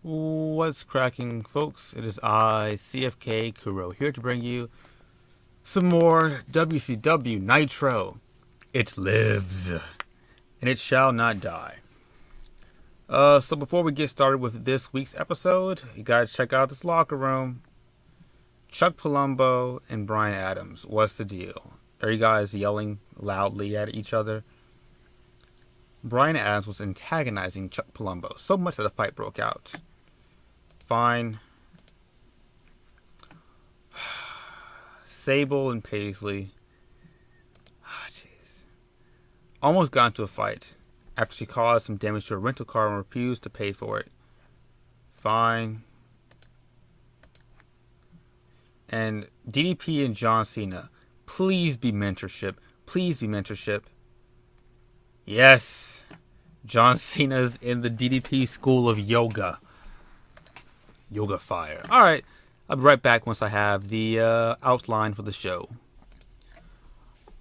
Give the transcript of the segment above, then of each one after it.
What's cracking, folks? It is I, CFK Kuro, here to bring you some more WCW Nitro. It lives, and it shall not die. So before we get started with this week's episode, you gotta check out this locker room. Chuck Palumbo and Brian Adams. What's the deal? Are you guys yelling loudly at each other? Brian Adams was antagonizing Chuck Palumbo so much that a fight broke out. Fine. Sable and Paisley. Jeez. Almost got into a fight after she caused some damage to a rental car and refused to pay for it. Fine. And DDP and John Cena. Please be mentorship. Please be mentorship. Yes. John Cena's in the DDP school of yoga. Yoga fire. Alright. I'll be right back once I have the outline for the show.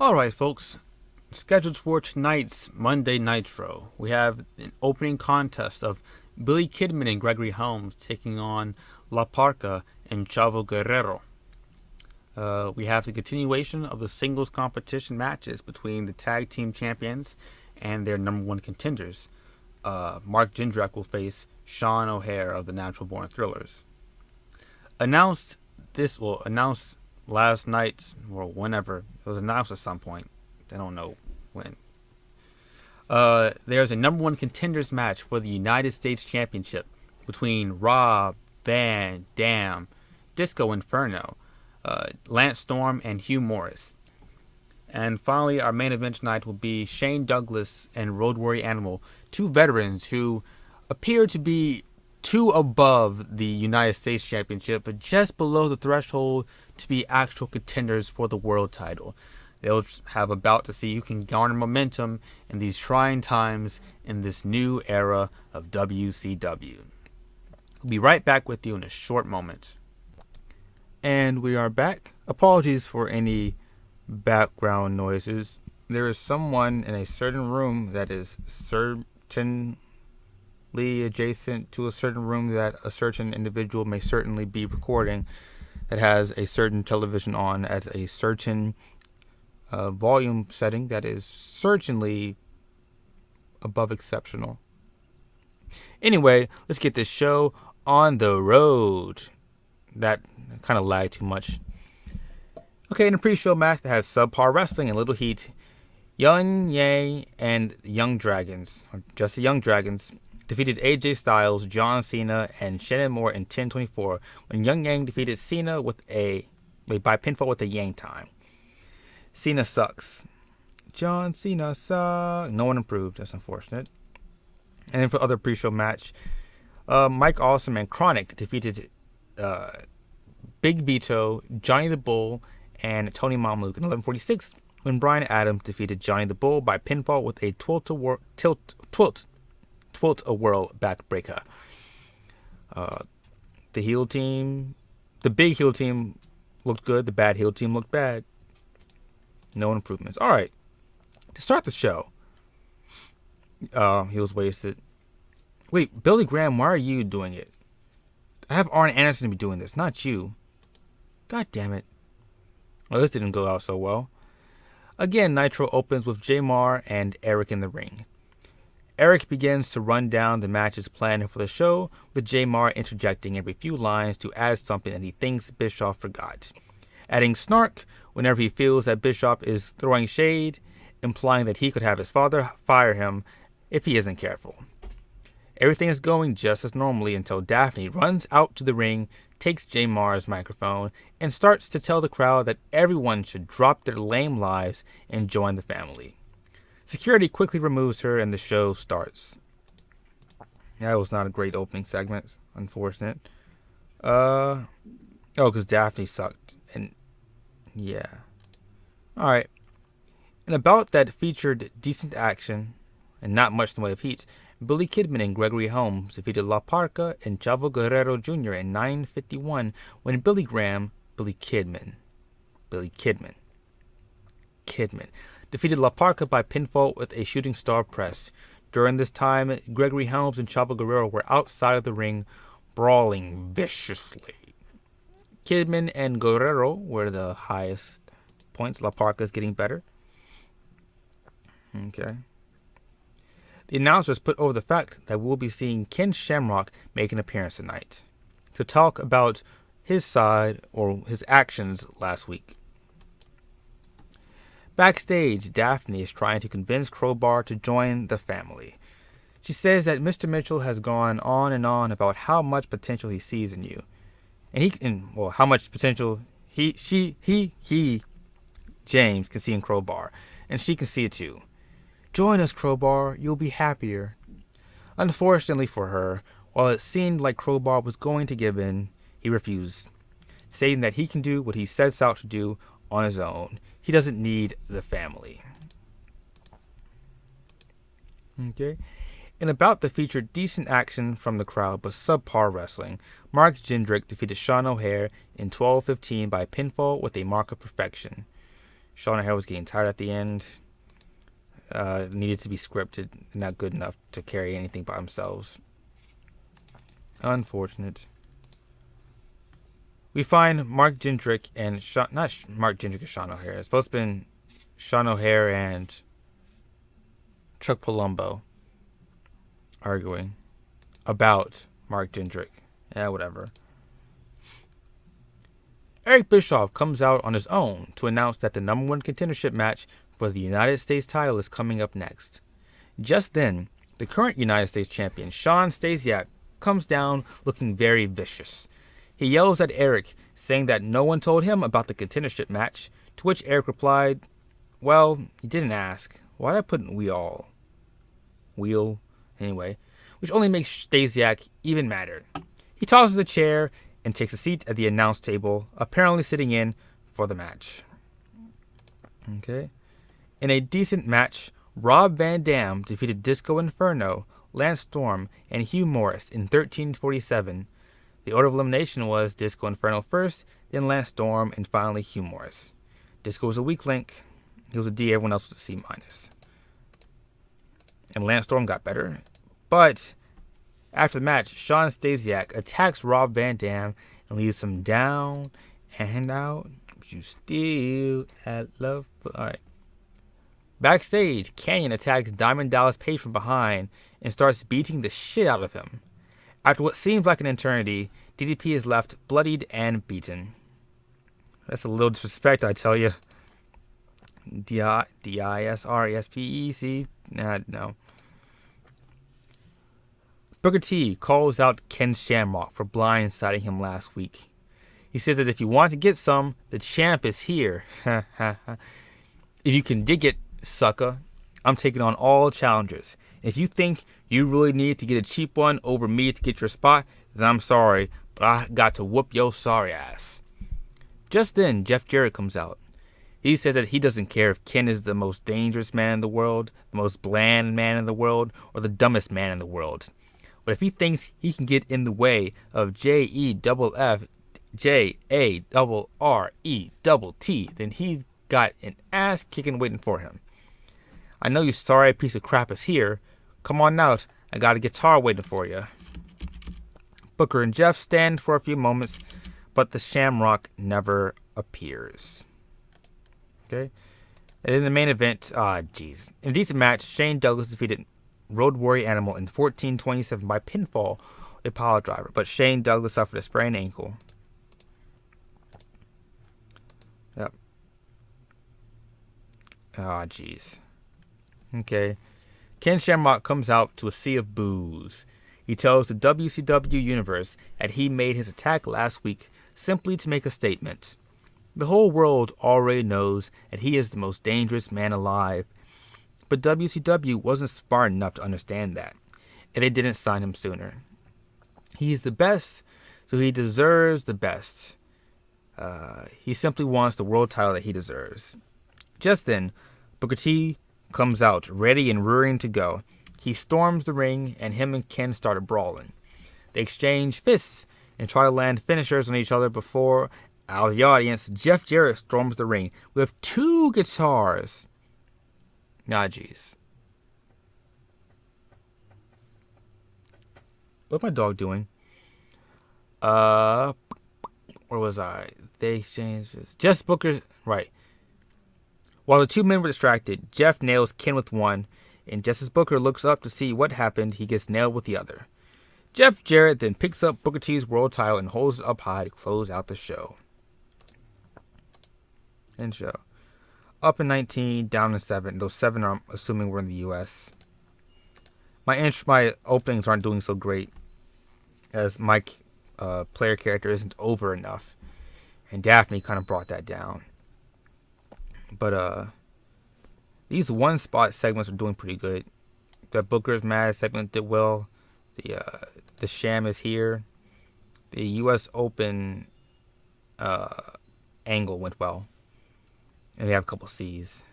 Alright, folks. Scheduled for tonight's Monday Nitro, we have an opening contest of Billy Kidman and Gregory Helms taking on La Parca and Chavo Guerrero. We have the continuation of the singles competition matches between the tag team champions and their number one contenders. Mark Jindrak will face Sean O'Hare of the Natural Born Thrillers. Announced last night, or whenever. It was announced at some point. I don't know when. There's a number one contenders match for the United States Championship between Rob Van Dam, Disco Inferno, Lance Storm, and Hugh Morris. And finally, our main event tonight will be Shane Douglas and Road Warrior Animal, two veterans who appear to be two above the United States Championship, but just below the threshold to be actual contenders for the world title. They'll have a bout to see who can garner momentum in these trying times in this new era of WCW. We'll be right back with you in a short moment. And we are back. Apologies for any background noises. There is someone in a certain room that is certainly adjacent to a certain room that a certain individual may certainly be recording, that has a certain television on at a certain volume setting that is certainly above exceptional. Anyway, let's get this show on the road. That kind of lagged too much. Okay, in a pre-show match that has subpar wrestling and little heat, Young Yang and Young Dragons, or just the Young Dragons, defeated AJ Styles, John Cena, and Shannon Moore in 10:24 when Young Yang defeated Cena by pinfall with a Yang time. Cena sucks. John Cena sucks. No one improved. That's unfortunate. And then for other pre-show match, Mike Awesome and Chronic defeated Big Vito, Johnny the Bull, and Tony Mamluke in 11:46 when Brian Adams defeated Johnny the Bull by pinfall with a Tilt-A-Whirl backbreaker. The heel team, the big heel team looked good. The bad heel team looked bad. No improvements. All right. To start the show, he was wasted. Wait, Billy Graham, why are you doing it? I have Arn Anderson to be doing this, not you. God damn it. Well, this didn't go out so well. Again, Nitro opens with Jamar and Eric in the ring. Eric begins to run down the matches planned for the show, with Jamar interjecting every few lines to add something that he thinks Bischoff forgot. Adding snark whenever he feels that Bischoff is throwing shade, implying that he could have his father fire him if he isn't careful. Everything is going just as normally until Daphne runs out to the ring, takes Jamar's microphone, and starts to tell the crowd that everyone should drop their lame lives and join the family. Security quickly removes her and the show starts. That was not a great opening segment. Unfortunate. Because Daphne sucked. And yeah. Alright. In a bout that featured decent action and not much in the way of heat, Billy Kidman and Gregory Helms defeated La Parca and Chavo Guerrero Jr. in 9:51 when Billy Kidman defeated La Parca by pinfall with a shooting star press. During this time, Gregory Helms and Chavo Guerrero were outside of the ring brawling viciously. Kidman and Guerrero were the highest points. La Parca is getting better. Okay. The announcers put over the fact that we'll be seeing Ken Shamrock make an appearance tonight to talk about his side or his actions last week. Backstage, Daphne is trying to convince Crowbar to join the family. She says that Mr. Mitchell has gone on and on about how much potential he sees in you. How much potential James can see in Crowbar, and she can see it too. Join us, Crowbar, you'll be happier. Unfortunately for her, while it seemed like Crowbar was going to give in, he refused, saying that he can do what he sets out to do on his own. He doesn't need the family. Okay. In a bout that featured decent action from the crowd but subpar wrestling, Mark Jindrak defeated Sean O'Haire in 12:15 by pinfall with a mark of perfection. Sean O'Haire was getting tired at the end. Needed to be scripted, not good enough to carry anything by themselves. Unfortunate. We find Mark Jindrak and Mark Jindrak and Sean O'Haire. It's supposed to have been Sean O'Haire and Chuck Palumbo arguing about Mark Jindrak. Yeah, whatever. Eric Bischoff comes out on his own to announce that the number one contendership match for the United States title is coming up next. Just then, the current United States champion, Shawn Stasiak, comes down looking very vicious. He yells at Eric, saying that no one told him about the contendership match, to which Eric replied, "Well, you didn't ask. Why'd I put we all?" Wheel. Anyway, which only makes Stasiak even madder. He tosses a chair and takes a seat at the announce table, apparently sitting in for the match. Okay. In a decent match, Rob Van Dam defeated Disco Inferno, Lance Storm, and Hugh Morris in 13:47. The order of elimination was Disco Inferno first, then Lance Storm, and finally Hugh Morris. Disco was a weak link. He was a D, everyone else was a C-. And Lance Storm got better. But after the match, Shawn Stasiak attacks Rob Van Dam and leaves him down and out. But you still had love. Alright. Backstage, Canyon attacks Diamond Dallas Page from behind and starts beating the shit out of him. After what seems like an eternity, DDP is left bloodied and beaten. That's a little disrespect, I tell you. D-I-S-R-E-S-P-E-C. No. Booker T calls out Ken Shamrock for blindsiding him last week. He says that if you want to get some, the champ is here. If you can dig it, sucker, I'm taking on all challengers. If you think you really need to get a cheap one over me to get your spot, then I'm sorry, but I got to whoop your sorry ass. Just then, Jeff Jarrett comes out. He says that he doesn't care if Ken is the most dangerous man in the world, the most bland man in the world, or the dumbest man in the world. But if he thinks he can get in the way of JEFFJARRETT, then he's got an ass kicking waiting for him. I know you sorry piece of crap is here. Come on out. I got a guitar waiting for you. Booker and Jeff stand for a few moments, but the Shamrock never appears. Okay. And in the main event, in a decent match, Shane Douglas defeated Road Warrior Animal in 14:27 by pinfall, a pile driver, but Shane Douglas suffered a sprained ankle. Yep. Okay. Ken Shamrock comes out to a sea of boos. He tells the WCW Universe that he made his attack last week simply to make a statement. The whole world already knows that he is the most dangerous man alive, but WCW wasn't smart enough to understand that, and they didn't sign him sooner. He's the best, so he deserves the best. He simply wants the world title that he deserves. Just then, Booker T comes out, ready and rearing to go. He storms the ring, and him and Ken started brawling. They exchange fists and try to land finishers on each other before, out of the audience, Jeff Jarrett storms the ring with 2 guitars. Jeez. What's my dog doing? Uh, where was I? They exchanged Jeff Booker's right. While the two men were distracted, Jeff nails Ken with one, and just as Booker looks up to see what happened, he gets nailed with the other. Jeff Jarrett then picks up Booker T's world title and holds it up high to close out the show. End show. Up in 19, down in 7. Those 7 are, I'm assuming, were in the U.S. My openings aren't doing so great, as my player character isn't over enough, and Daphne kind of brought that down. But these one spot segments are doing pretty good. The Booker's Mad segment did well. The Sham is here. The U.S. Open angle went well. And they have a couple C's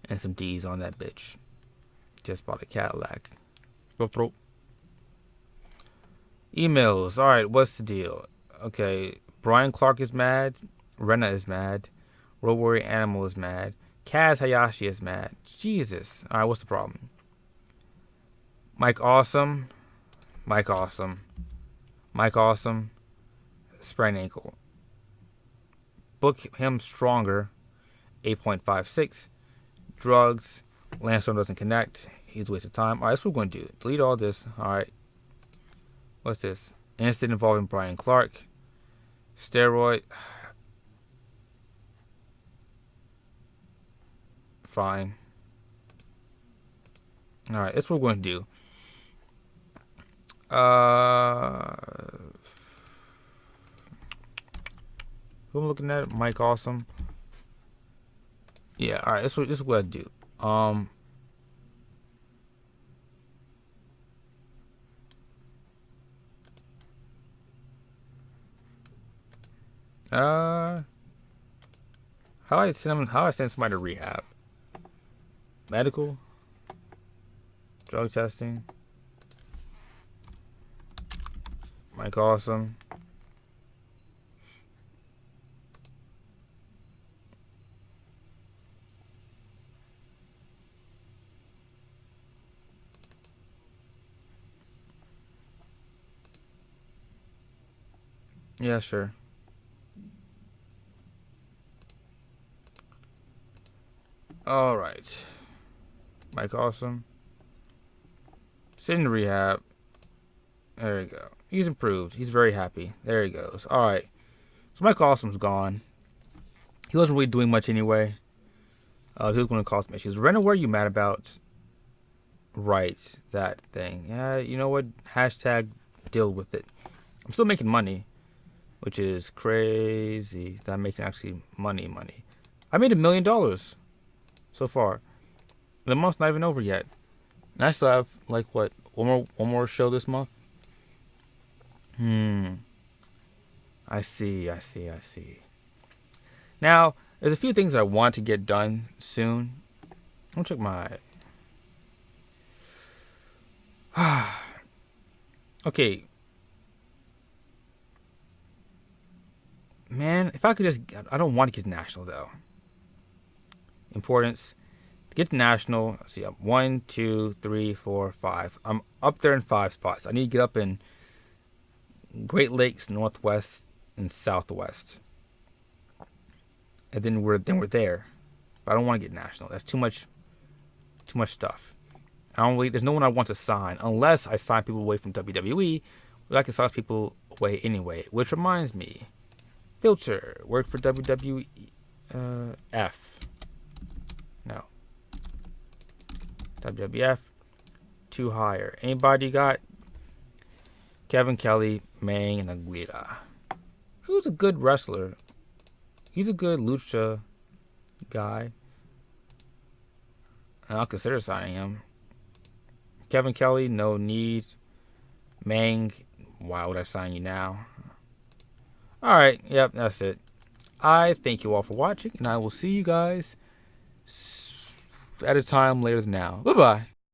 and some D's on that bitch. Just bought a Cadillac. Emails. Alright, what's the deal? Okay, Brian Clark is mad. Rena is mad. Road Warrior Animal is mad. Kaz Hayashi is mad. Jesus. Alright, what's the problem? Mike Awesome. Sprained ankle. Book him stronger. 8.56. Drugs. Landstorm doesn't connect. He's a waste of time. Alright, that's what we're going to do. Delete all this. Alright. What's this? Incident involving Brian Clark. Steroid. Fine. Alright, that's what we're going to do. Who am I looking at? Mike Awesome. Yeah, alright, this is what I do. How do I send somebody to rehab? Medical? Drug testing? Mike Awesome. Yeah, sure. Alright. Mike Awesome. Sitting in rehab. There we go. He's improved. He's very happy. There he goes. Alright. So Mike Awesome's gone. He wasn't really doing much anyway. He was going to cause some issues. Rena, what are you mad about? Right. That thing. Yeah, you know what? Hashtag deal with it. I'm still making money. Which is crazy that I'm making actually money. I made $1 million so far. The month's not even over yet. And I still have like what, one more show this month? I see. Now, there's a few things that I want to get done soon. I'm gonna check my okay. Man, if I could just... I don't want to get national, though. Importance. To get to national... Let's see, I'm 1, 2, 3, 4, 5. I'm up there in 5 spots. I need to get up in Great Lakes, Northwest, and Southwest. And then we're there. But I don't want to get national. That's too much stuff. There's no one I want to sign. Unless I sign people away from WWE. But I can sign people away anyway. Which reminds me... Filter. Work for WWF. No. WWF. To hire. Anybody got? Kevin Kelly, Mang, and Aguila. Who's a good wrestler? He's a good lucha guy. I'll consider signing him. Kevin Kelly, no need. Mang, why would I sign you now? Alright, yep, that's it. I thank you all for watching, and I will see you guys at a time later than now. Bye-bye.